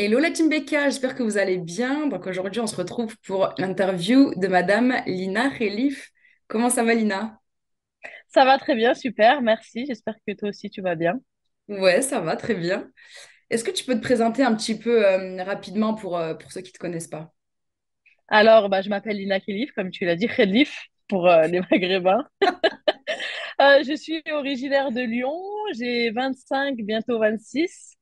Hello la team Becca, j'espère que vous allez bien. Donc aujourd'hui, on se retrouve pour l'interview de Madame Lina Khelif. Comment ça va, Lina? Ça va très bien, super, merci. J'espère que toi aussi tu vas bien. Ouais, ça va, très bien. Est-ce que tu peux te présenter un petit peu rapidement pour ceux qui ne te connaissent pas? Alors, je m'appelle Lina Khelif, comme tu l'as dit, Khelif pour les Maghrébins. Je suis originaire de Lyon, j'ai 25, bientôt 26.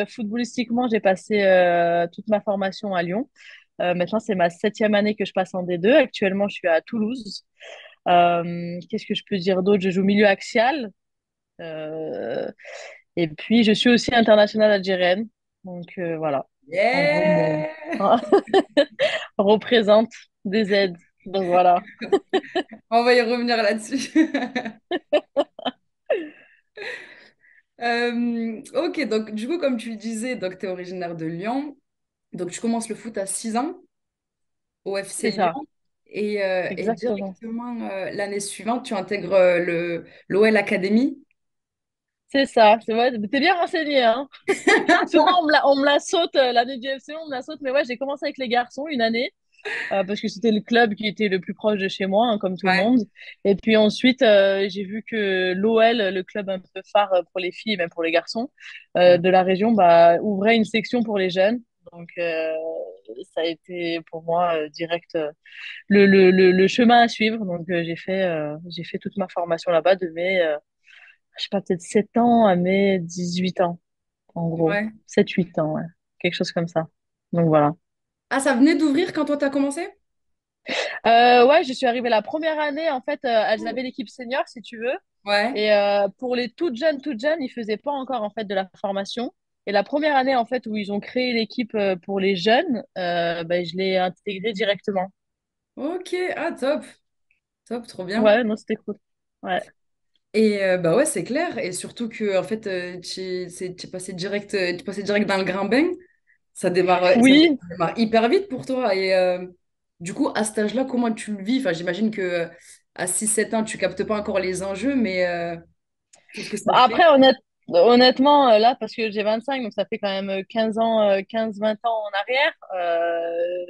Footballistiquement, j'ai passé toute ma formation à Lyon. Maintenant, c'est ma septième année que je passe en D2. Actuellement, je suis à Toulouse. Qu'est-ce que je peux dire d'autre? Je joue milieu axial. Euh, Et puis, je suis aussi internationale algérienne. Donc, voilà. En gros, mon Yeah! représente des aides. Donc, voilà. On va y revenir là-dessus. Ok, donc du coup, comme tu le disais, donc tu es originaire de Lyon. Donc tu commences le foot à 6 ans au FC C'est ça. Lyon. Et Exactement. directement l'année suivante, tu intègres le l'OL Academy. C'est ça. C'est vrai. T'es bien renseigné, hein? Souvent, on me la saute, l'année du FC, on me la saute. Mais ouais, j'ai commencé avec les garçons une année, parce que c'était le club qui était le plus proche de chez moi, hein, comme tout le Ouais. monde. Et puis ensuite, j'ai vu que l'OL, le club un peu phare pour les filles et même pour les garçons de la région, ouvrait une section pour les jeunes. Donc, ça a été pour moi direct le chemin à suivre. Donc, j'ai fait toute ma formation là-bas de je sais pas, peut-être 7 ans à mes 18 ans, en gros. Ouais. 7 8 ans, ouais. Quelque chose comme ça. Donc, voilà. Ah, ça venait d'ouvrir quand toi t'as commencé? Ouais, je suis arrivée la première année. En fait, elles avaient l'équipe senior, si tu veux. Ouais. Et pour les toutes jeunes, ils faisaient pas encore en fait de la formation. Et la première année en fait où ils ont créé l'équipe pour les jeunes, je l'ai intégrée directement. Ok, ah top, top, trop bien. Ouais, non, c'était cool. Ouais. Et bah ouais, c'est clair. Et surtout que en fait, tu es passé direct dans le grand bain. Oui, Ça démarre hyper vite pour toi. Et du coup, à cet âge-là, comment tu le vis? Enfin, j'imagine que à 6 7 ans, tu captes pas encore les enjeux, mais qu'est-ce que ça bah, te fait? après, honnêtement, là, parce que j'ai 25, donc ça fait quand même 15 ans, 15 20 ans en arrière,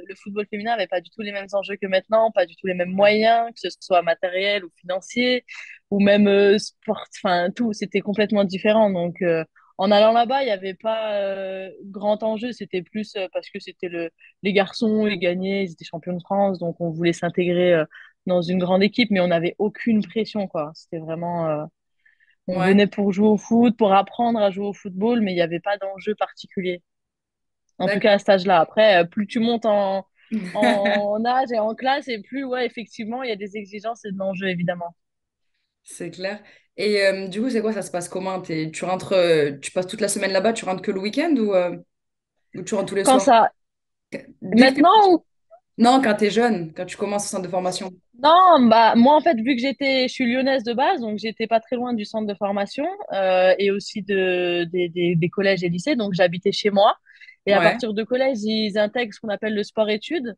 le football féminin n'avait pas du tout les mêmes enjeux que maintenant, pas du tout les mêmes Ouais. moyens, que ce soit matériel ou financier, ou même sport, enfin, tout, c'était complètement différent. Donc, en allant là-bas, il n'y avait pas grand enjeu, c'était plus parce que c'était les garçons, ils gagnaient, ils étaient champions de France, donc on voulait s'intégrer dans une grande équipe, mais on n'avait aucune pression, quoi. C'était vraiment. On Ouais, venait pour jouer au foot, pour apprendre à jouer au football, mais il n'y avait pas d'enjeu particulier. En tout cas, à d'accord. cet âge-là. Après, plus tu montes en âge et en classe, et plus, ouais, effectivement, il y a des exigences et de l'enjeu, évidemment. C'est clair. Et du coup, c'est quoi, ça se passe comment? Tu rentres, tu passes toute la semaine là-bas, tu rentres que le week-end ou tu rentres tous les Quand soirs? ça, Dès que maintenant, Non, quand t'es jeune, quand tu commences au centre de formation. non, moi, en fait, vu que je suis lyonnaise de base, donc j'étais pas très loin du centre de formation, et aussi des collèges et lycées, donc j'habitais chez moi. Et à Ouais, partir de collège, ils intègrent ce qu'on appelle le sport-études.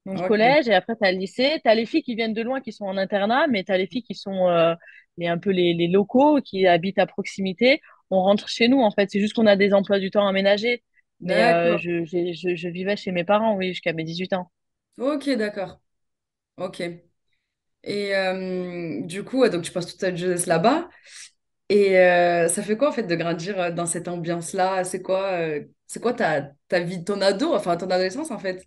Donc ok. collège, et après tu as le lycée. Tu as les filles qui viennent de loin, qui sont en internat, mais tu as les filles qui sont un peu les locaux, qui habitent à proximité. On rentre chez nous, en fait. C'est juste qu'on a des emplois du temps aménagés. Mais D'accord. je vivais chez mes parents, oui, jusqu'à mes 18 ans. Ok, d'accord. Ok. Et du coup, ouais, donc tu passes toute ta jeunesse là-bas. Et ça fait quoi en fait de grandir dans cette ambiance-là? C'est quoi ta vie, ton ado, enfin ton adolescence en fait?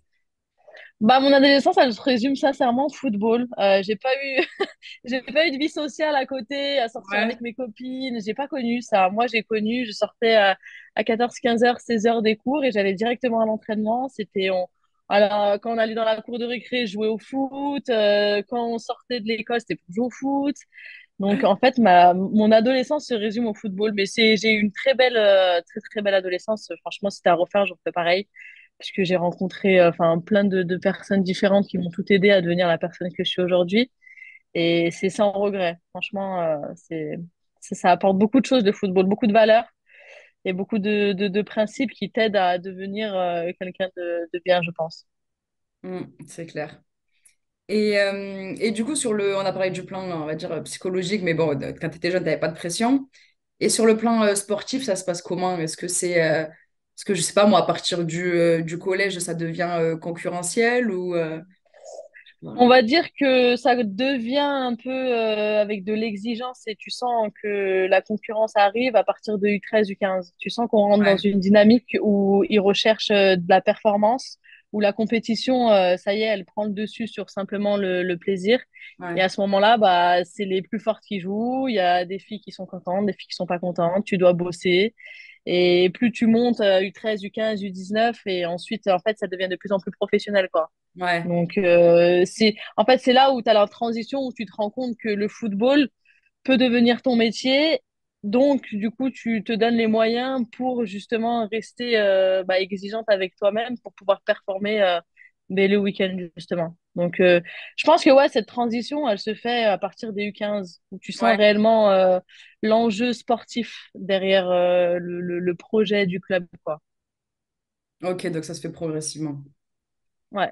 Mon adolescence, elle se résume sincèrement au football. J'ai pas eu de vie sociale à côté, à sortir Ouais. avec mes copines. J'ai pas connu ça. Moi, j'ai connu, je sortais à 14 15 heures, 16 heures des cours et j'allais directement à l'entraînement. Alors, quand on allait dans la cour de récré, jouer au foot. Quand on sortait de l'école, c'était pour jouer au foot. Donc, en fait, mon adolescence se résume au football. Mais j'ai eu une très belle, très, très belle adolescence. Franchement, si c'était à refaire, j'en ferais pareil. Puisque j'ai rencontré, enfin, plein de personnes différentes qui m'ont tout aidé à devenir la personne que je suis aujourd'hui. Et c'est sans regret. Franchement, ça apporte beaucoup de choses, de football, beaucoup de valeurs et beaucoup de principes qui t'aident à devenir quelqu'un de bien, je pense. C'est clair. Et du coup, on a parlé du plan, on va dire, psychologique, mais bon, quand tu étais jeune, tu n'avais pas de pression. Et sur le plan sportif, ça se passe comment? Est-ce que c'est Parce que je sais pas, moi, à partir du collège, ça devient concurrentiel ou... On voilà. va dire que ça devient un peu avec de l'exigence et tu sens que la concurrence arrive à partir de U13, U15. Tu sens qu'on rentre dans Ouais, une dynamique où ils recherchent de la performance, où la compétition, ça y est, elle prend le dessus sur simplement le plaisir. Et ouais, à ce moment-là, bah, c'est les plus fortes qui jouent. Il y a des filles qui sont contentes, des filles qui sont pas contentes. Tu dois bosser. Et plus tu montes U13, U15, U19, et ensuite, en fait, ça devient de plus en plus professionnel, quoi. ouais. Donc, en fait, c'est là où tu as la transition, où tu te rends compte que le football peut devenir ton métier. Donc, du coup, tu te donnes les moyens pour justement rester bah, exigeante avec toi-même pour pouvoir performer dès le week-end, justement. Donc, je pense que ouais, cette transition, elle se fait à partir des U15, où tu sens Ouais. réellement l'enjeu sportif derrière le projet du club, quoi. Ok, donc ça se fait progressivement. Ouais.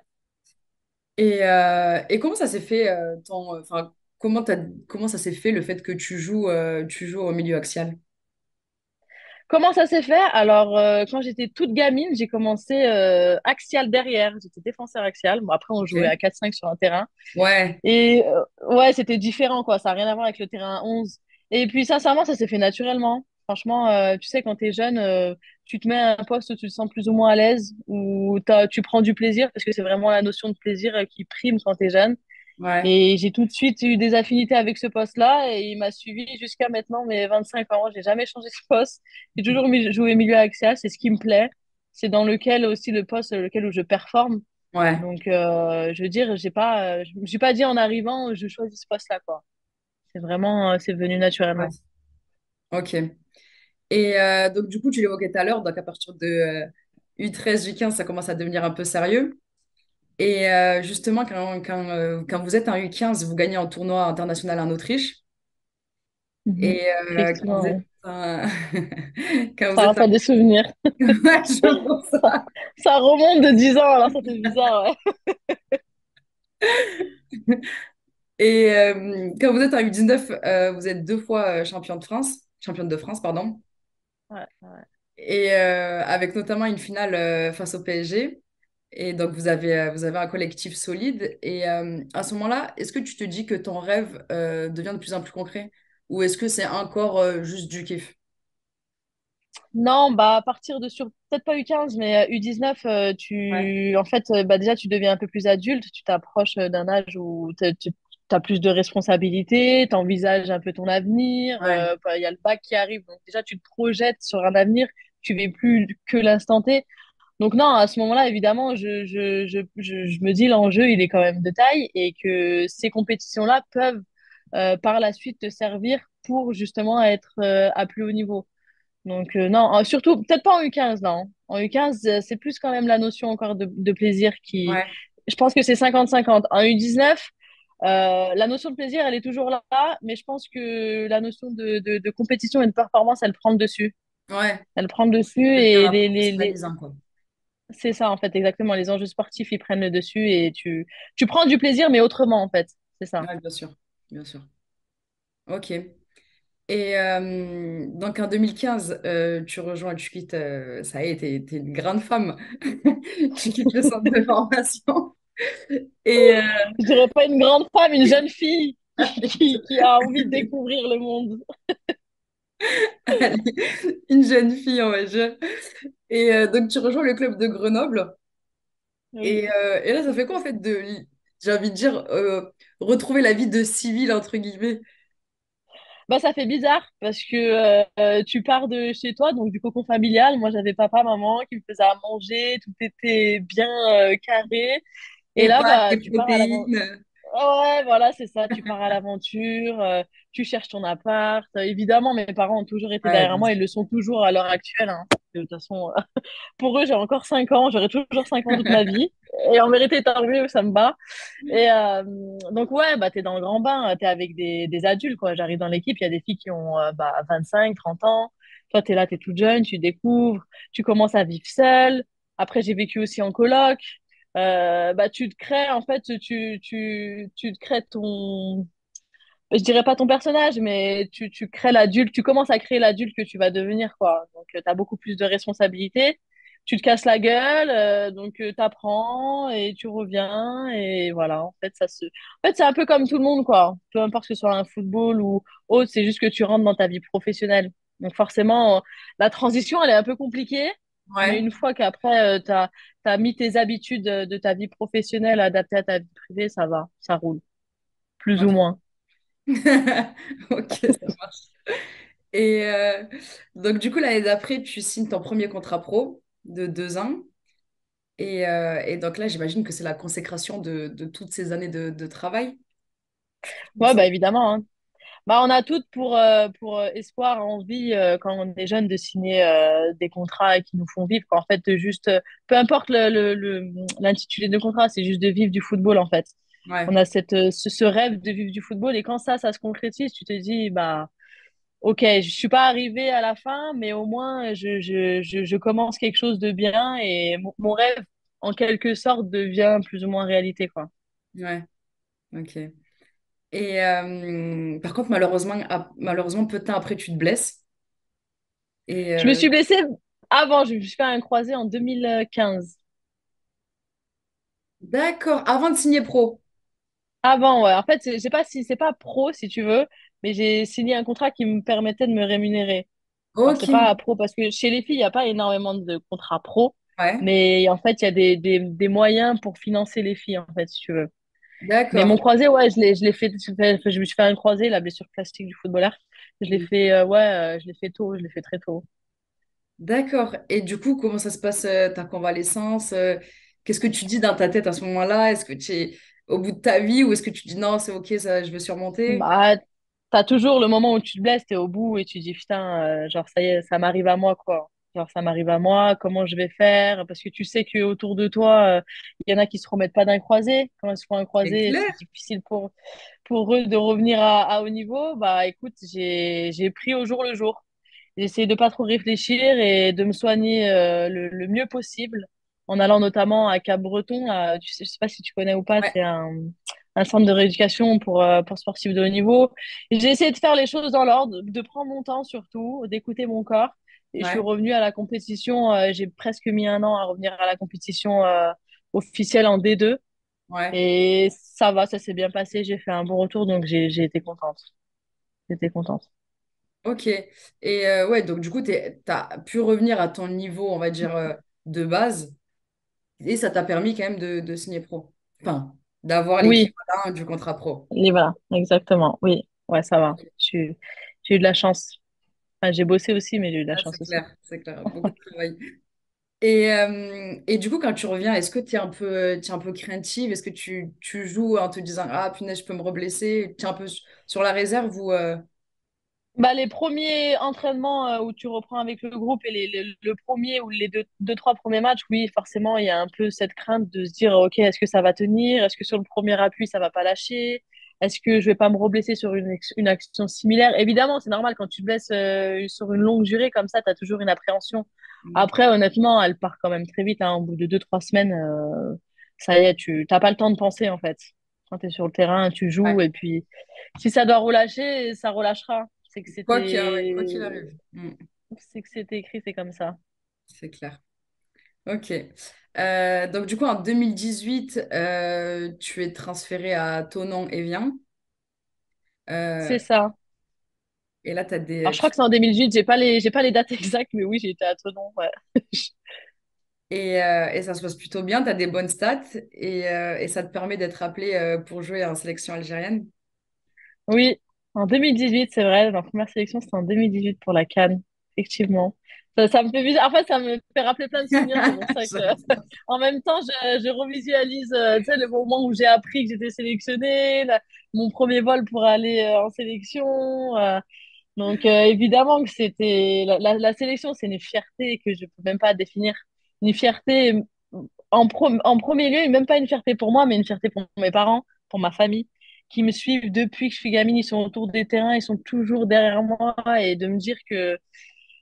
Et comment ça s'est fait enfin, comment ça s'est fait le fait que tu joues au milieu axial? Comment ça s'est fait? Alors, quand j'étais toute gamine, j'ai commencé axial derrière. J'étais défenseur axial. Bon, après, on jouait Ok. à 4-5 sur un terrain. Ouais, Et ouais, c'était différent, quoi. Ça n'a rien à voir avec le terrain à 11. Et puis, sincèrement, ça s'est fait naturellement. Franchement, tu sais, quand t'es jeune, tu te mets à un poste où tu te sens plus ou moins à l'aise, où tu prends du plaisir, parce que c'est vraiment la notion de plaisir qui prime quand t'es jeune. ouais. Et j'ai tout de suite eu des affinités avec ce poste-là et il m'a suivi jusqu'à maintenant mes 25 ans. J'ai jamais changé ce poste. J'ai toujours joué milieu axial, c'est ce qui me plaît. C'est dans lequel aussi le poste lequel où je performe. Ouais. Donc, je veux dire, je me suis pas dit en arrivant, je choisis ce poste-là, quoi. C'est vraiment, c'est venu Ouais. naturellement. Ok. Et donc, du coup, tu l'évoquais tout à l'heure, donc à partir de U13, U15, ça commence à devenir un peu sérieux. Et justement, quand vous êtes un U15, vous gagnez un tournoi international en Autriche. Mhm. Et quand Effectivement, vous êtes ouais. un... quand vous Ça êtes un... rappelle des souvenirs. Ouais, je pense Ça, ça. ça remonte de 10 ans, alors ça fait bizarre, ouais. Et quand vous êtes un U19, vous êtes deux fois championne de France, pardon. Ouais, ouais. Et avec notamment une finale face au PSG. Et donc, vous avez un collectif solide. Et à ce moment-là, est-ce que tu te dis que ton rêve devient de plus en plus concret? Ou est-ce que c'est encore juste du kiff? Non, bah à partir de peut-être pas U15, mais U19, Ouais, en fait, bah déjà tu deviens un peu plus adulte, tu t'approches d'un âge où tu as plus de responsabilités, tu envisages un peu ton avenir, ouais, bah, il y a le bac qui arrive, donc déjà tu te projettes sur un avenir, tu vis plus que l'instant T. Donc non, à ce moment-là, évidemment, je me dis l'enjeu, il est quand même de taille et que ces compétitions-là peuvent par la suite te servir pour justement être à plus haut niveau. Donc, non, surtout, peut-être pas en U15, non. En U15, c'est plus quand même la notion encore de plaisir qui. ouais, Je pense que c'est 50-50. En U19, la notion de plaisir, elle est toujours là, mais je pense que la notion de compétition et de performance, elle prend le dessus. ouais. Elle prend le dessus Devenir et un professionnalisant, quoi. c'est ça, en fait, exactement. Les enjeux sportifs, ils prennent le dessus et tu prends du plaisir, mais autrement, en fait. C'est ça. Ouais, bien sûr, bien sûr. Ok. Et donc en 2015, tu quittes, ça y est, t'es une grande femme. Tu quittes le centre de formation. Et Je dirais pas une grande femme, une jeune fille qui a envie de découvrir le monde. allez, une jeune fille, on va dire. Et donc tu rejoins le club de Grenoble. Oui. Et là, ça fait quoi en fait j'ai envie de dire, retrouver la vie de civil, entre guillemets? Bah, ça fait bizarre parce que tu pars de chez toi, donc du cocon familial. Moi, j'avais papa, maman qui me faisaient à manger, tout était bien carré. Et Les là, pâtes, bah, les tu pars à l'aventure. protéines. Ouais, voilà, c'est ça. Tu pars à l'aventure, tu cherches ton appart. Évidemment, mes parents ont toujours été Ouais, derrière bien moi. sûr. Ils le sont toujours à l'heure actuelle, hein. De toute façon, pour eux, j'ai encore 5 ans. J'aurai toujours 5 ans toute ma vie. Et en vérité, tant mieux, ça me bat. Et donc, ouais, bah, t'es dans le grand bain, t'es avec des adultes, quoi. J'arrive dans l'équipe, il y a des filles qui ont bah, 25, 30 ans. Toi, t'es là, t'es toute jeune, tu découvres, tu commences à vivre seule. Après, j'ai vécu aussi en coloc. Bah, tu te crées, en fait, tu te crées ton, je dirais pas ton personnage, mais tu crées l'adulte, tu commences à créer l'adulte que tu vas devenir, quoi. Donc, t'as beaucoup plus de responsabilités. tu te casses la gueule, donc t'apprends et tu reviens et voilà. En fait, c'est un peu comme tout le monde, quoi. Peu importe que ce soit un football ou autre, c'est juste que tu rentres dans ta vie professionnelle. Donc forcément, la transition, elle est un peu compliquée, mais Ouais. une fois qu'après, t'as mis tes habitudes de ta vie professionnelle adaptées à ta vie privée, ça va, ça roule, plus ou Ok. moins. Ok, ça marche. Et donc, du coup, l'année d'après, tu signes ton premier contrat pro de 2 ans. Et donc là, j'imagine que c'est la consécration de toutes ces années de travail. Comme Ouais, ça. bah évidemment, hein. Bah, on a toutes pour espoir, envie, quand on est jeune, de signer des contrats qui nous font vivre. Quoi. En fait, peu importe l'intitulé de contrat, c'est juste de vivre du football, en fait. On Ouais, a ce rêve de vivre du football. Et quand ça se concrétise, tu te dis, bah, ok, je suis pas arrivée à la fin, mais au moins, je commence quelque chose de bien et mon rêve, en quelque sorte, devient plus ou moins réalité, quoi. ouais, ok. Et par contre, malheureusement, peu de temps après, tu te blesses. Et Je me suis blessée avant, je me suis fait un croisé en 2015. d'accord, avant de signer pro. Avant, ouais. En fait, je sais pas si c'est pas pro, si tu veux, mais j'ai signé un contrat qui me permettait de me rémunérer. Alors, Ok, c'est pas pro parce que chez les filles, il n'y a pas énormément de contrats pro, ouais, mais en fait, il y a des moyens pour financer les filles, en fait, si tu veux. Mais mon d'accord. croisé, ouais, je me suis fait un croisé, la blessure classique du footballeur. Je l'ai fait, ouais, je l'ai fait tôt, je l'ai fait très tôt. D'accord. Et du coup, comment ça se passe ta convalescence? Qu'est-ce que tu dis dans ta tête à ce moment-là? Est-ce que tu es au bout de ta vie ou est-ce que tu dis non, c'est ok, ça, je vais surmonter? Bah, t'as toujours le moment où tu te blesses, t'es au bout et tu te dis, putain, genre, ça y est, ça m'arrive à moi, quoi. Genre, ça m'arrive à moi, comment je vais faire? Parce que tu sais que autour de toi, il y en a qui se remettent pas d'un croisé. Quand ils se font un C'est croisé, clair. c'est difficile pour eux de revenir à haut niveau. Bah, écoute, j'ai pris au jour le jour. J'ai essayé de pas trop réfléchir et de me soigner le mieux possible en allant notamment à Cap-Breton. Je sais pas si tu connais ou pas, Ouais, c'est un centre de rééducation pour sportifs de haut niveau. Et j'ai essayé de faire les choses dans l'ordre, de prendre mon temps surtout, d'écouter mon corps. Et je suis ouais, revenue à la compétition. J'ai presque mis un an à revenir à la compétition officielle en D2. ouais. Et ça va, ça s'est bien passé. J'ai fait un bon retour, donc j'ai été contente. J'étais contente. Ok. Et ouais, donc du coup, tu as pu revenir à ton niveau, on va dire, de base. Et ça t'a permis quand même de signer pro. Enfin, d'avoir Oui, l'équivalent du contrat pro. et voilà, exactement. Oui, ouais, ça va. J'ai eu de la chance. Enfin, j'ai bossé aussi, mais j'ai eu de la Ah, chance c'est aussi. clair, c'est clair. Beaucoup de travail. Et du coup, quand tu reviens, est-ce que tu es un peu craintive? Est-ce que tu joues en te disant, ah, punaise, je peux me reblesser? Tu es un peu sur la réserve ou... Bah, les premiers entraînements où tu reprends avec le groupe et le premier ou les trois premiers matchs, oui, forcément, il y a un peu cette crainte de se dire, OK, est-ce que ça va tenir? Est-ce que sur le premier appui, ça va pas lâcher? Est-ce que je vais pas me reblesser sur une action similaire? Évidemment, c'est normal quand tu te blesses sur une longue durée comme ça, tu as toujours une appréhension. Après, honnêtement, elle part quand même très vite, hein. Au bout de 2, 3 semaines, ça y est, tu t'as pas le temps de penser, en fait. Quand tu es sur le terrain, tu joues Ouais, et puis si ça doit relâcher, ça relâchera. ouais, quoi qu'il arrive. C'est que c'était écrit, c'est comme ça. C'est clair. Ok. Donc, du coup, en 2018, tu es transféré à Thonon-Évian. C'est Euh, ça. et là, tu as Alors, je crois que c'est en 2018, j'ai pas les dates exactes, mais oui, j'ai été à Tonon, ouais. et ça se passe plutôt bien, tu as des bonnes stats et ça te permet d'être appelé pour jouer en sélection algérienne. Oui, en 2018, c'est vrai, ma première sélection, c'était en 2018 pour la CAN, effectivement. Ça me fait bizarre. En fait, ça me fait rappeler plein de souvenirs, c'est pour ça que, J'adore. en même temps, je revisualise, tu sais, le moment où j'ai appris que j'étais sélectionnée, mon premier vol pour aller en sélection. Donc, évidemment que c'était la sélection, c'est une fierté que je peux même pas définir. Une fierté en premier lieu, et même pas une fierté pour moi, mais une fierté pour mes parents, pour ma famille, qui me suivent depuis que je suis gamine. Ils sont autour des terrains, ils sont toujours derrière moi, et de me dire que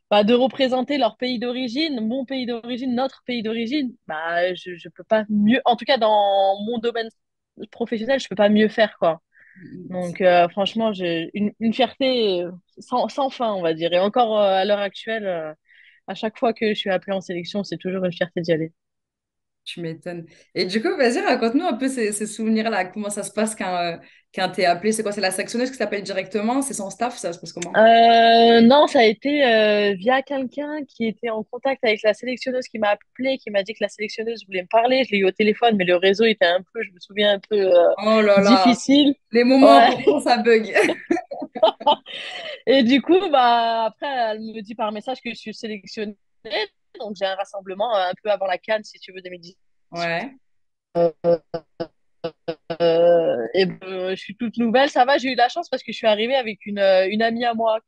bah, de représenter leur pays d'origine, mon pays d'origine, notre pays d'origine, bah, je peux pas mieux. En tout cas, dans mon domaine professionnel, je peux pas mieux faire, quoi. Donc, franchement, j'ai une fierté sans fin, on va dire. Et encore à l'heure actuelle, à chaque fois que je suis appelée en sélection, c'est toujours une fierté d'y aller. Tu m'étonnes. Et du coup, vas-y, raconte-nous un peu ces souvenirs-là. Comment ça se passe quand t'es appelé? C'est quoi? C'est la sectionneuse qui t'appelle directement? C'est son staff? Ça se passe comment? Non, ça a été via quelqu'un qui était en contact avec la sélectionneuse qui m'a appelé, qui m'a dit que la sélectionneuse voulait me parler. Je l'ai eu au téléphone, mais le réseau était un peu, je me souviens, un peu Oh là là, difficile. les moments Ouais. importants, ça bug. Et du coup, bah, après, elle me dit par message que je suis sélectionnée. Donc, j'ai un rassemblement un peu avant la CAN, si tu veux, 2018. Ouais, Et je suis toute nouvelle. Ça va, j'ai eu de la chance parce que je suis arrivée avec une amie à moi,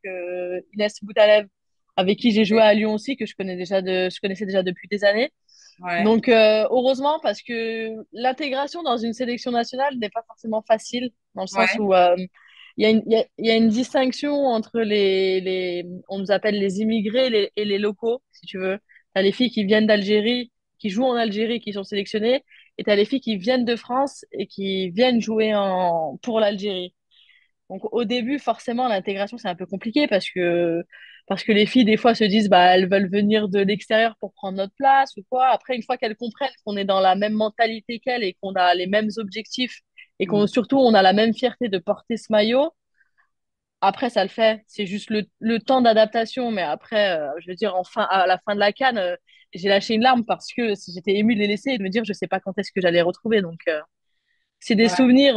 Inès Boutalev, avec qui j'ai joué ok. à Lyon aussi, que je connaissais déjà depuis des années. Ouais, Donc, heureusement, parce que l'intégration dans une sélection nationale n'est pas forcément facile, dans le sens ouais, où il y a une distinction entre on nous appelle les immigrés et les locaux, si tu veux. T'as les filles qui viennent d'Algérie, qui jouent en Algérie, qui sont sélectionnées, et t'as les filles qui viennent de France et qui viennent jouer pour l'Algérie. Donc au début, forcément, l'intégration, c'est un peu compliqué parce que les filles, des fois, se disent, bah, elles veulent venir de l'extérieur pour prendre notre place ou quoi. Après, une fois qu'elles comprennent qu'on est dans la même mentalité qu'elles et qu'on a les mêmes objectifs et qu'on mm, surtout, on a la même fierté de porter ce maillot, après, ça le fait. C'est juste le temps d'adaptation. Mais après, je veux dire, enfin, à la fin de la CAN, j'ai lâché une larme parce que j'étais émue de les laisser et de me dire, je sais pas quand est-ce que j'allais les retrouver. Donc, c'est des ouais, souvenirs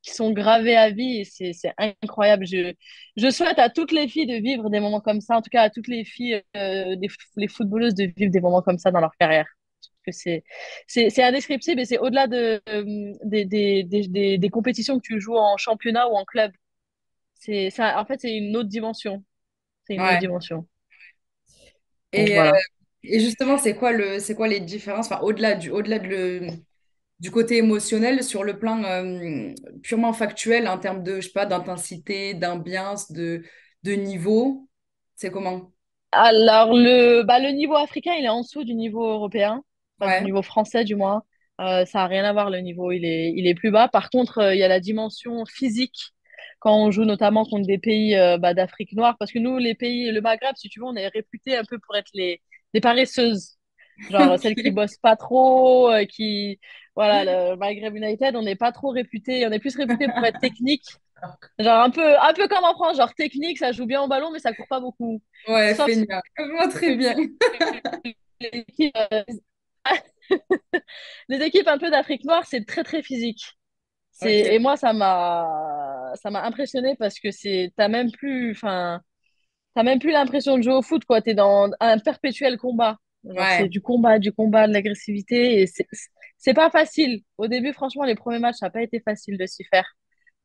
qui sont gravés à vie et c'est incroyable. Je souhaite à toutes les filles de vivre des moments comme ça, en tout cas à toutes les filles, les footballeuses de vivre des moments comme ça dans leur carrière. Parce que c'est indescriptible et c'est au-delà des compétitions que tu joues en championnat ou en club. En fait, c'est une autre dimension. C'est une autre ouais. dimension. Donc Et, euh, voilà. et justement, c'est quoi les différences, enfin, au-delà du côté émotionnel, sur le plan purement factuel, en termes de, je sais pas, d'intensité, d'ambiance, de niveau, c'est comment? Alors, le niveau africain, il est en dessous du niveau européen, enfin, du Ouais, niveau français du moins. Ça n'a rien à voir, le niveau, il est plus bas. Par contre, il y a la dimension physique quand on joue notamment contre des pays bah, d'Afrique noire, parce que nous, les pays, le Maghreb, si tu veux, on est réputé un peu pour être les paresseuses. Genre, celles qui ok. bossent pas trop, voilà, le Maghreb United, on n'est pas trop réputé, on est plus réputé pour être technique. Genre, un peu comme en France, genre technique, ça joue bien au ballon, mais ça court pas beaucoup. Ouais, Sauf feignant. Je vois très que bien. les équipes, les équipes un peu d'Afrique noire, c'est très très physique. Et Ok, moi, ça m'a impressionné parce que t'as même plus l'impression de jouer au foot, quoi. T'es dans un perpétuel combat. Genre, c'est ouais. du combat, de l'agressivité et c'est pas facile. Au début, franchement, les premiers matchs, ça n'a pas été facile de s'y faire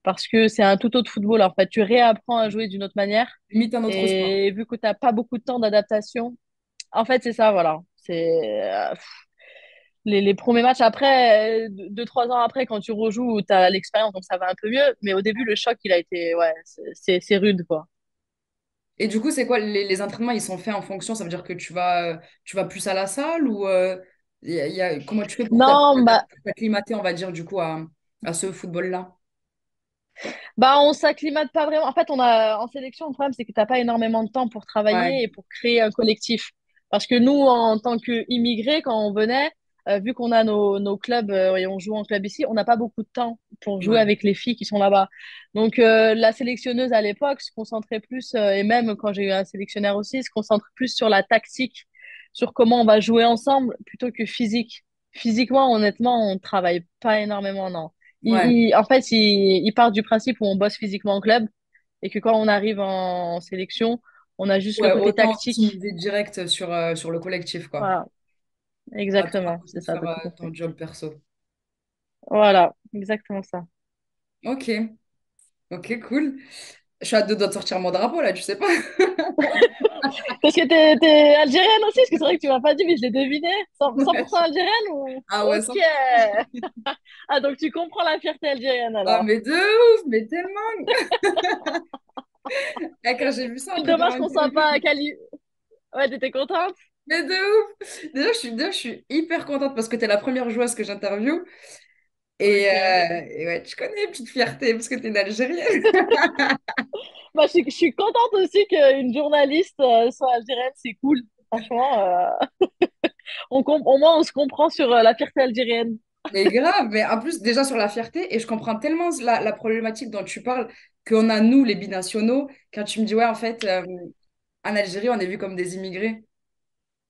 parce que c'est un tout autre football. En fait, tu réapprends à jouer d'une autre manière Limite un autre sport. et vu que t'as pas beaucoup de temps d'adaptation, en fait, c'est ça, voilà. Les premiers matchs après, 2, 3 ans après, quand tu rejoues, tu as l'expérience, donc ça va un peu mieux. Mais au début, le choc, il a été, ouais, c'est rude, quoi. Et du coup, c'est quoi les entraînements, ils sont faits en fonction, ça veut dire que tu vas plus à la salle ou comment tu fais pour Non, t'acclimater, on va dire, du coup, à ce football-là? on s'acclimate pas vraiment. En fait, en sélection, le problème, c'est que t'as pas énormément de temps pour Ouais, travailler et pour créer un collectif. Parce que nous, en tant qu'immigrés, quand on venait, vu qu'on a nos clubs et on joue en club ici, on n'a pas beaucoup de temps pour jouer ouais, avec les filles qui sont là-bas. Donc, la sélectionneuse à l'époque se concentrait plus, et même quand j'ai eu un sélectionneur aussi, se concentre plus sur la tactique, sur comment on va jouer ensemble, plutôt que physique. Physiquement, honnêtement, on travaille pas énormément, non. ouais. En fait, il part du principe où on bosse physiquement en club et que quand on arrive en sélection, on a juste le Ouais, côté autant tactique. optimiser direct sur le collectif, quoi. Voilà, À toi exactement, c'est de ça, faire t'as tout compris. ton job perso. Voilà, exactement ça. Ok, ok, cool. Je suis à deux doigts de sortir mon drapeau, là, tu sais pas? Parce que t'es algérienne aussi, parce que c'est vrai que tu m'as pas dit, mais je l'ai deviné. 100% Ouais. algérienne ou... Ah ouais, Ok. 100%. Ah, donc tu comprends la fierté algérienne Ah, alors. mais de ouf, mais tellement. Eh, quand j'ai vu ça en préparant Dommage qu'on soit l'interview, pas quali... Ouais, t'étais contente? mais de ouf! Déjà, je suis hyper contente parce que tu es la première joueuse que j'interviewe. Ok. Et ouais, tu connais, petite fierté, parce que tu es une Algérienne. Bah, je suis contente aussi qu'une journaliste soit algérienne, c'est cool. Franchement, au moins on se comprend sur la fierté algérienne. Mais grave, mais en plus, déjà sur la fierté, et je comprends tellement la problématique dont tu parles, qu'on a, nous, les binationaux, quand tu me dis, ouais, en fait, en Algérie, on est vus comme des immigrés.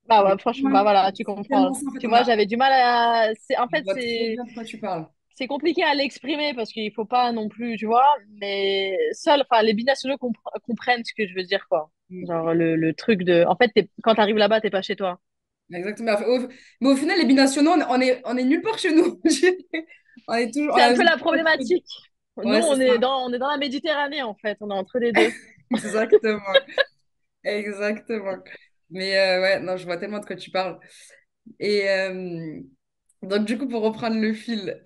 Bah Mais ouais, franchement, bah voilà, tu c'est tellement comprends. ça, en fait, Tu vois, j'avais du mal à. En je fait, vois trop bien de quoi tu parles. c'est compliqué à l'exprimer parce qu'il faut pas non plus, tu vois. Mais seuls, enfin, les binationaux comprennent ce que je veux dire, quoi. Genre le truc de. En fait, quand t'arrives là-bas, t'es pas chez toi. Exactement. Mais au final, les binationaux, on est nulle part chez nous. On est toujours. C'est un peu la problématique. Nous, Ouais, c'est ça. on est dans la Méditerranée, en fait. On est entre les deux. Exactement. Exactement. Mais ouais, non, je vois tellement de quoi tu parles. Et donc, du coup, pour reprendre le fil,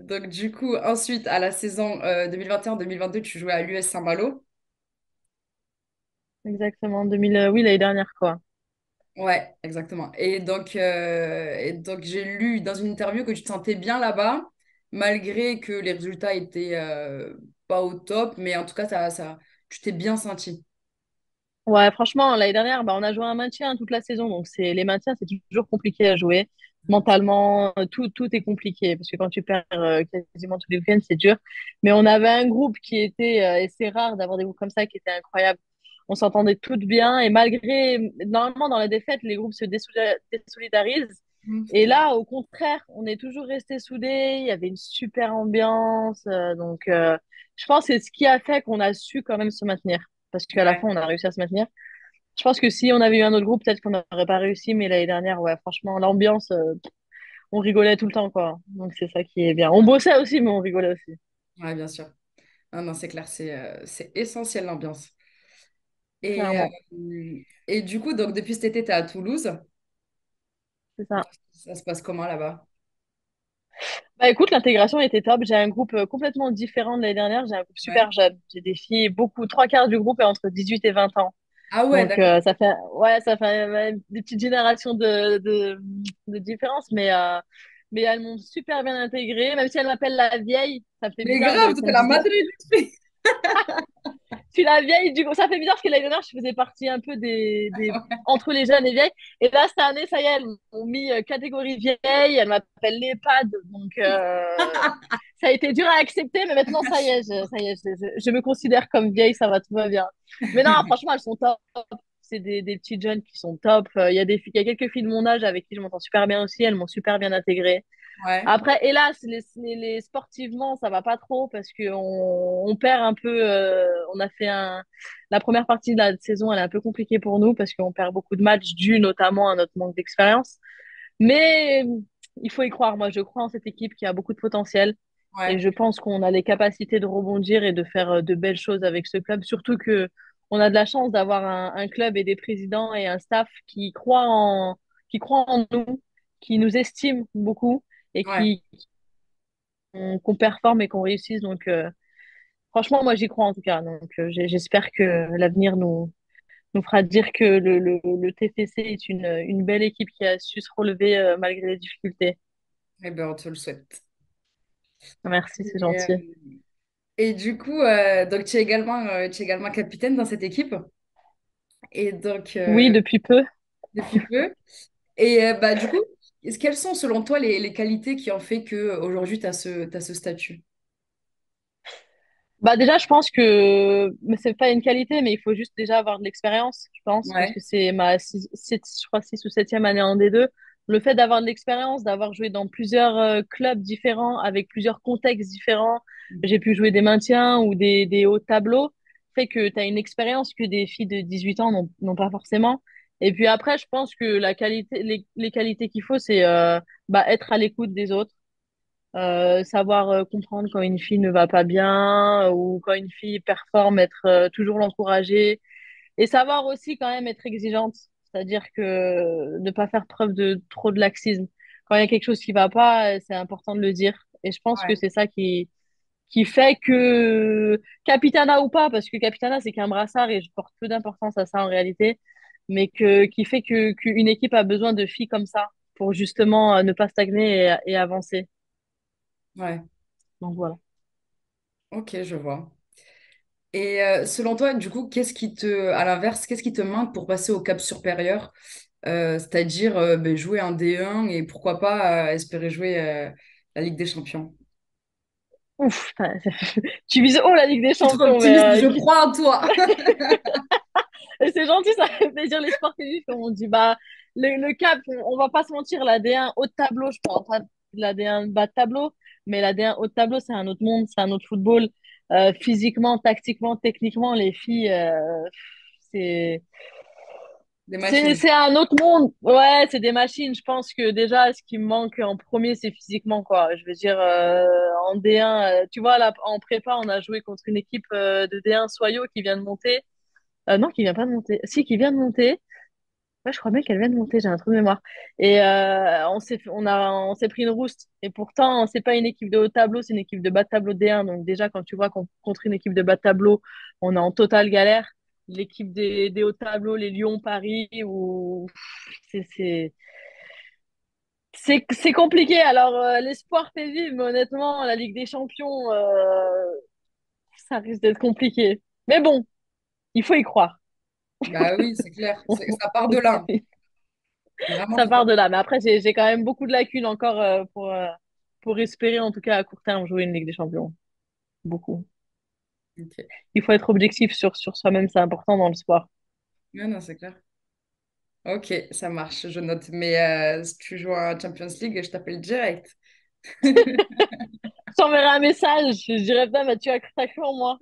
donc, du coup, ensuite, à la saison 2021-2022, tu jouais à l'US Saint-Malo. Exactement. 2000, oui, l'année dernière, quoi. Ouais, exactement. Et donc j'ai lu dans une interview que tu te sentais bien là-bas, malgré que les résultats étaient pas au top, mais en tout cas, tu t'es bien senti. Ouais, franchement, l'année dernière, bah, on a joué un maintien toute la saison. Donc, les maintiens, c'est toujours compliqué à jouer. Mentalement, tout est compliqué. Parce que quand tu perds quasiment tous les week-ends, c'est dur. Mais on avait un groupe qui était, et c'est rare d'avoir des groupes comme ça, qui était incroyable. On s'entendait toutes bien. Et malgré, normalement, dans la défaite, les groupes se désolidarisent. Mhm, Et tout à fait. là, au contraire, on est toujours restés soudés. Il y avait une super ambiance. Je pense que c'est ce qui a fait qu'on a su quand même se maintenir parce qu'à la fin, Ouais. on a réussi à se maintenir. Je pense que si on avait eu un autre groupe, peut-être qu'on n'aurait pas réussi, mais l'année dernière, ouais, franchement, l'ambiance, on rigolait tout le temps, quoi. Donc c'est ça qui est bien. On bossait aussi, mais on rigolait aussi. Ouais, bien sûr. Non, non, c'est clair, c'est essentiel l'ambiance. Et, Clairement, et du coup, donc depuis cet été, tu es à Toulouse. c'est ça. Ça se passe comment là-bas? Bah écoute, l'intégration était top. J'ai un groupe complètement différent de l'année dernière. J'ai un groupe Ouais. super jeune. J'ai des filles, beaucoup, trois quarts du groupe est entre 18 et 20 ans. Ah ouais, Donc d'accord. ça fait des petites générations de différence, mais elles m'ont super bien intégrée. Même si elles m'appellent la vieille, ça me fait Mais bizarre grave, qu'on c'était me la dise des Madrid du truc. Je suis la vieille du coup. Ça fait bizarre parce que l'année dernière, je faisais partie un peu entre les jeunes et vieilles. Et là, cette année, ça y est, elles m'ont mis catégorie vieille. Elles m'appellent l'EHPAD. Donc, ça a été dur à accepter, mais maintenant, ça y est, je me considère comme vieille, ça va, tout va bien. Mais non, franchement, elles sont top. C'est des petites jeunes qui sont top. Il y a quelques filles de mon âge avec qui je m'entends super bien aussi. Elles m'ont super bien intégrée. Ouais, Après, hélas, sportivement, ça va pas trop parce que on perd un peu. On a fait la première partie de la saison, elle est un peu compliquée pour nous parce qu'on perd beaucoup de matchs dû notamment à notre manque d'expérience. Mais il faut y croire. Moi, je crois en cette équipe qui a beaucoup de potentiel et ouais, je pense qu'on a les capacités de rebondir et de faire de belles choses avec ce club. Surtout que on a de la chance d'avoir un club et des présidents et un staff qui croient en nous, qui nous estiment beaucoup et ouais. qu'on performe et qu'on réussisse. Donc, franchement, moi, j'y crois en tout cas. Donc, j'espère que l'avenir nous fera dire que le TFC est une belle équipe qui a su se relever malgré les difficultés. Eh ben, on te le souhaite. Merci, c'est Et, gentil. et du coup, donc tu es également capitaine dans cette équipe. Et donc, Oui, depuis peu. depuis peu. Et bah, du coup, quelles sont selon toi les qualités qui ont fait qu'aujourd'hui, tu as ce statut? Bah déjà, je pense que mais c'est pas une qualité, mais il faut juste déjà avoir de l'expérience, je pense, parce que Ouais, c'est je crois, six ou septième année en D2. Le fait d'avoir de l'expérience, d'avoir joué dans plusieurs clubs différents, avec plusieurs contextes différents, j'ai pu jouer des maintiens ou des hauts tableaux, fait que tu as une expérience que des filles de 18 ans n'ont pas forcément. Et puis après, je pense que les qualités qu'il faut, c'est bah, être à l'écoute des autres, savoir comprendre quand une fille ne va pas bien ou quand une fille performe, être toujours l'encourager et savoir aussi quand même être exigeante, c'est-à-dire que ne pas faire preuve de trop de laxisme. Quand il y a quelque chose qui va pas, c'est important de le dire. Et je pense que ouais, c'est ça qui fait que Capitana ou pas, parce que Capitana c'est qu'un brassard et je porte peu d'importance à ça en réalité, mais qui fait que qu'une équipe a besoin de filles comme ça pour justement ne pas stagner et avancer. ouais. Donc voilà. Ok, je vois. Et selon toi, du coup, à l'inverse, qu'est-ce qui te manque pour passer au cap supérieur? C'est-à-dire ben, jouer un D1 et pourquoi pas espérer jouer la Ligue des Champions. Ouf, putain, tu vises haut la Ligue des Je suis trop Champions, mais optimiste, je crois en toi. c'est gentil, ça fait plaisir les sportifs. On dit, bah, le cap, on va pas se mentir, la D1 haut de tableau, je parle pas de la D1 bas de tableau, mais la D1 haut de tableau, c'est un autre monde, c'est un autre football. Physiquement, tactiquement, techniquement, les filles, c'est, Des machines. c'est un autre monde. Ouais, c'est des machines. Je pense que déjà, ce qui me manque en premier, c'est physiquement, quoi. Je veux dire, en D1, tu vois, là, en prépa, on a joué contre une équipe de D1 Soyo qui vient de monter. Non, qui vient pas de monter. Si, qui vient de monter. Ouais, je crois bien qu'elle vient de monter, j'ai un trou de mémoire. Et on s'est pris une rouste. Et pourtant, c'est pas une équipe de haut tableau, c'est une équipe de bas de tableau D1. Donc déjà, quand tu vois qu'on contre une équipe de bas de tableau, on est en totale galère. L'équipe des hauts tableaux, les Lyon, Paris, ou c'est c'est c'est compliqué. Alors l'espoir fait vivre, mais honnêtement, la Ligue des Champions, ça risque d'être compliqué. Mais bon, il faut y croire. Bah oui, c'est clair. Ça part de là. Vraiment, Ça ça part part de là. Mais après, j'ai quand même beaucoup de lacunes encore pour espérer, en tout cas à court terme, jouer une Ligue des Champions. Beaucoup. de là. Ok. Il faut être objectif sur soi-même, c'est important dans le sport. Non, non, c'est clair. Ok, ça marche, je note. Mais si tu joues à Champions League, je t'appelle direct. Je t'enverrai un message, je dirais pas, mais tu as cru en moi.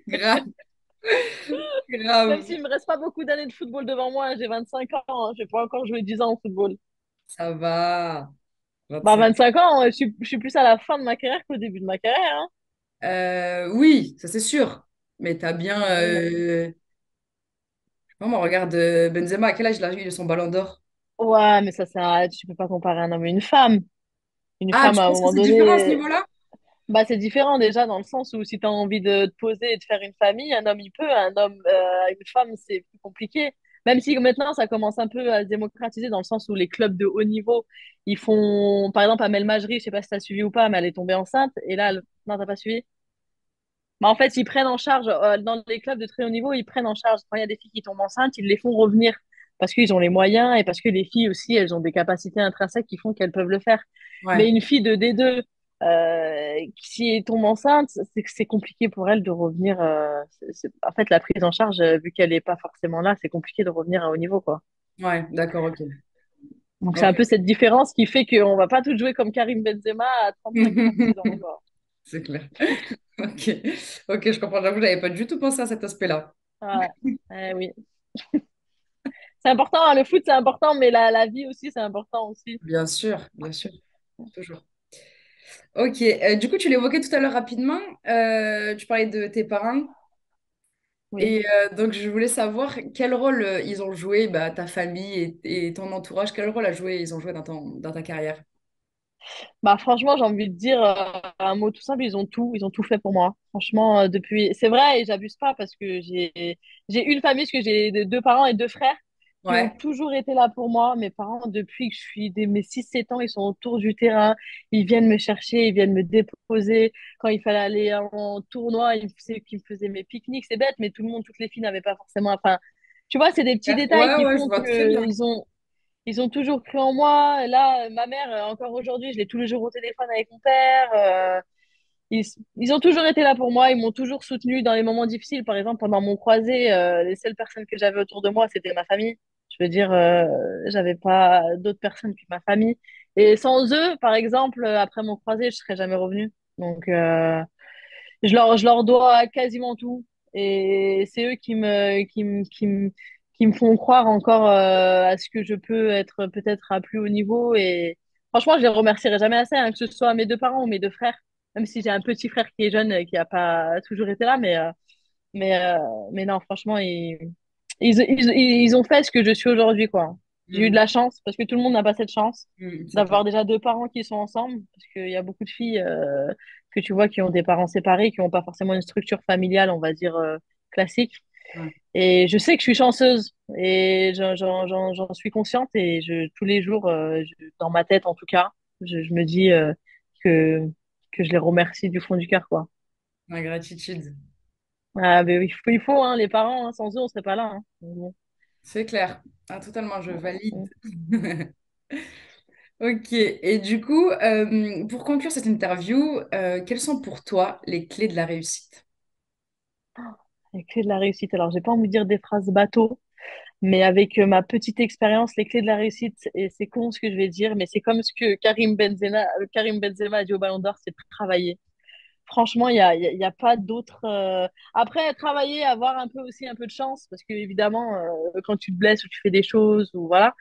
Grave, Même grave. s'il me reste pas beaucoup d'années de football devant moi, j'ai 25 ans, hein, je vais pas encore jouer 10 ans au football. Ça va. Bah, 25. 25 ans, je suis plus à la fin de ma carrière qu'au début de ma carrière, hein. Oui, ça c'est sûr. Mais t'as bien. Ah oui, non. Vraiment, regarde Benzema, à quel âge il a eu son ballon d'or? Ouais, mais ça, tu peux pas comparer un homme et une femme. Une Ah, femme, tu à un penses que moment c'est différent à ce donné, niveau-là? bah, c'est différent déjà dans le sens où si tu as envie de te poser et de faire une famille, un homme il peut, un homme, une femme c'est plus compliqué. Même si maintenant ça commence un peu à se démocratiser dans le sens où les clubs de haut niveau, ils font, par exemple, Amel Majri, je sais pas si tu as suivi ou pas, mais elle est tombée enceinte et là, non, t'as pas suivi? Bah, en fait, ils prennent en charge, dans les clubs de très haut niveau, ils prennent en charge, quand il y a des filles qui tombent enceintes, ils les font revenir parce qu'ils ont les moyens et parce que les filles aussi, elles ont des capacités intrinsèques qui font qu'elles peuvent le faire. Mais Ouais, une fille de D2 qui tombe enceinte, c'est que c'est compliqué pour elle de revenir. En fait, la prise en charge, vu qu'elle n'est pas forcément là, c'est compliqué de revenir à haut niveau, quoi. ouais, d'accord, ok. Donc c'est un Ok. peu cette différence qui fait qu'on va pas tout jouer comme Karim Benzema à 35-36 ans, quoi. C'est clair. Ok, ok, je comprends. J'avoue, j'avais pas du tout pensé à cet aspect-là. Ouais. Oui. C'est important, hein, le foot c'est important, mais la vie aussi c'est important aussi. Bien sûr, toujours. Ok, du coup, tu l'évoquais tout à l'heure rapidement. Tu parlais de tes parents. Oui. Et donc, je voulais savoir quel rôle ils ont joué, bah, ta famille et ton entourage, quel rôle ils ont joué dans ta carrière. Bah franchement, j'ai envie de dire un mot tout simple, ils ont tout fait pour moi. Franchement, depuis, c'est vrai et j'abuse pas parce que j'ai une famille, parce que j'ai deux parents et deux frères qui ont Ouais, toujours été là pour moi. Mes parents, depuis que je suis dès mes 6 7 ans, ils sont autour du terrain, ils viennent me chercher, ils viennent me déposer. Quand il fallait aller en tournoi, c'est eux qui me faisaient mes pique-niques. C'est bête, mais tout le monde, toutes les filles n'avaient pas forcément. Enfin, tu vois, c'est des petits détails ouais, qui ouais, je font vois très bien. que ils ont toujours cru en moi. Là, ma mère, encore aujourd'hui, je l'ai tous les jours au téléphone avec mon père. Ils, ils ont toujours été là pour moi. Ils m'ont toujours soutenu dans les moments difficiles. Par exemple, pendant mon croisé, les seules personnes que j'avais autour de moi, c'était ma famille. Je veux dire, j'avais pas d'autres personnes que ma famille. Et sans eux, par exemple, après mon croisé, je serais jamais revenue. Donc, je leur dois quasiment tout. Et c'est eux qui me font croire encore à ce que je peux être peut-être à plus haut niveau. Et franchement, je les remercierai jamais assez, hein, que ce soit mes deux parents ou mes deux frères. Même si j'ai un petit frère qui est jeune, qui n'a pas toujours été là. Mais, euh, mais non, franchement, ils ont fait ce que je suis aujourd'hui, quoi. J'ai eu de Mm, la chance, parce que tout le monde n'a pas cette chance c'est clair. d'avoir déjà deux parents qui sont ensemble, parce qu'il y a beaucoup de filles que tu vois qui ont des parents séparés, qui n'ont pas forcément une structure familiale, on va dire, classique. Ouais, Et je sais que je suis chanceuse, et j'en suis consciente, et tous les jours, dans ma tête en tout cas, je me dis que, que je les remercie du fond du cœur, quoi. la gratitude. Ah, mais il faut, hein, les parents, hein, sans eux, on serait pas là. Hein. Bon. C'est clair. Ah, totalement, je valide. Mm. Ok, et du coup, pour conclure cette interview, quelles sont pour toi les clés de la réussite? Les clés de la réussite. Alors, j'ai pas envie de dire des phrases bateau, mais avec ma petite expérience, les clés de la réussite, et c'est con ce que je vais dire, mais c'est comme ce que Karim Benzema a dit au Ballon d'Or, c'est travailler. Franchement, il y a pas d'autre. Après, travailler, avoir un peu aussi un peu de chance, parce que évidemment, quand tu te blesses ou tu fais des choses, ou voilà.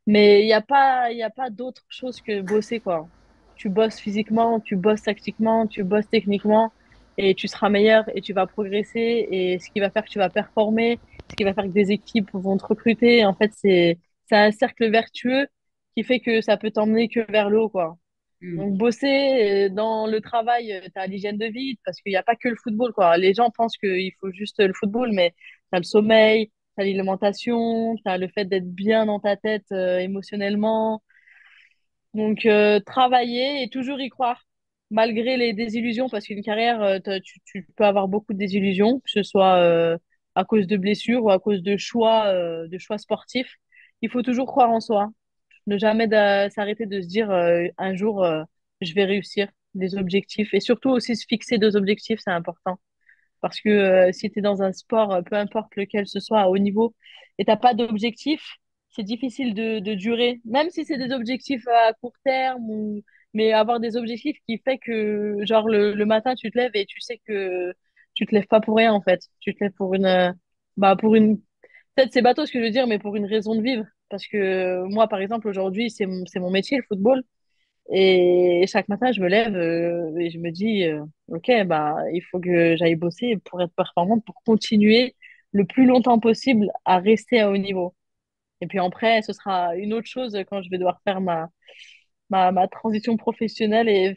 Mais il y a pas d'autre chose que bosser, quoi. Tu bosses physiquement, tu bosses tactiquement, tu bosses techniquement, et tu seras meilleur et tu vas progresser. Et ce qui va faire que tu vas performer, ce qui va faire que des équipes vont te recruter. En fait, c'est un cercle vertueux qui fait que ça peut t'emmener que vers le haut, quoi. Hmm. Donc, bosser dans le travail, tu as l'hygiène de vie, parce qu'il n'y a pas que le football, quoi. Les gens pensent qu'il faut juste le football, mais tu as le sommeil, tu as l'alimentation, tu as le fait d'être bien dans ta tête émotionnellement. Donc, travailler et toujours y croire, malgré les désillusions, parce qu'une carrière, tu peux avoir beaucoup de désillusions, que ce soit à cause de blessures ou à cause de choix sportifs. Il faut toujours croire en soi, ne jamais s'arrêter de se dire un jour, je vais réussir des objectifs, et surtout aussi se fixer des objectifs, c'est important. Parce que si tu es dans un sport, peu importe lequel ce soit, à haut niveau, et t'as pas d'objectif, c'est difficile de durer. Même si c'est des objectifs à court terme, mais avoir des objectifs qui fait que, genre, le matin, tu te lèves et tu sais que tu te lèves pas pour rien, en fait. Tu te lèves pour pour une, peut-être c'est bateau ce que je veux dire, mais pour une raison de vivre. Parce que moi, par exemple, aujourd'hui, c'est mon métier, le football. Et chaque matin, je me lève et je me dis, OK, bah, il faut que j'aille bosser pour être performante, pour continuer le plus longtemps possible à rester à haut niveau. Et puis après, ce sera une autre chose quand je vais devoir faire ma transition professionnelle et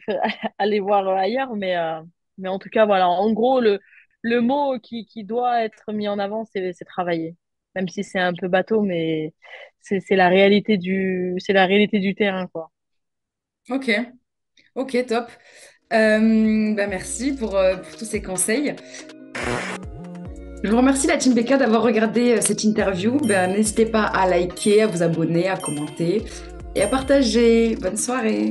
aller voir ailleurs. Mais en tout cas, voilà. En gros, le mot qui doit être mis en avant, c'est travailler. Même si c'est un peu bateau, mais c'est la réalité du terrain, quoi. Ok, ok, top. Bah merci pour tous ces conseils. Je vous remercie la Team BK d'avoir regardé cette interview. Ben, n'hésitez pas à liker, à vous abonner, à commenter et à partager. Bonne soirée.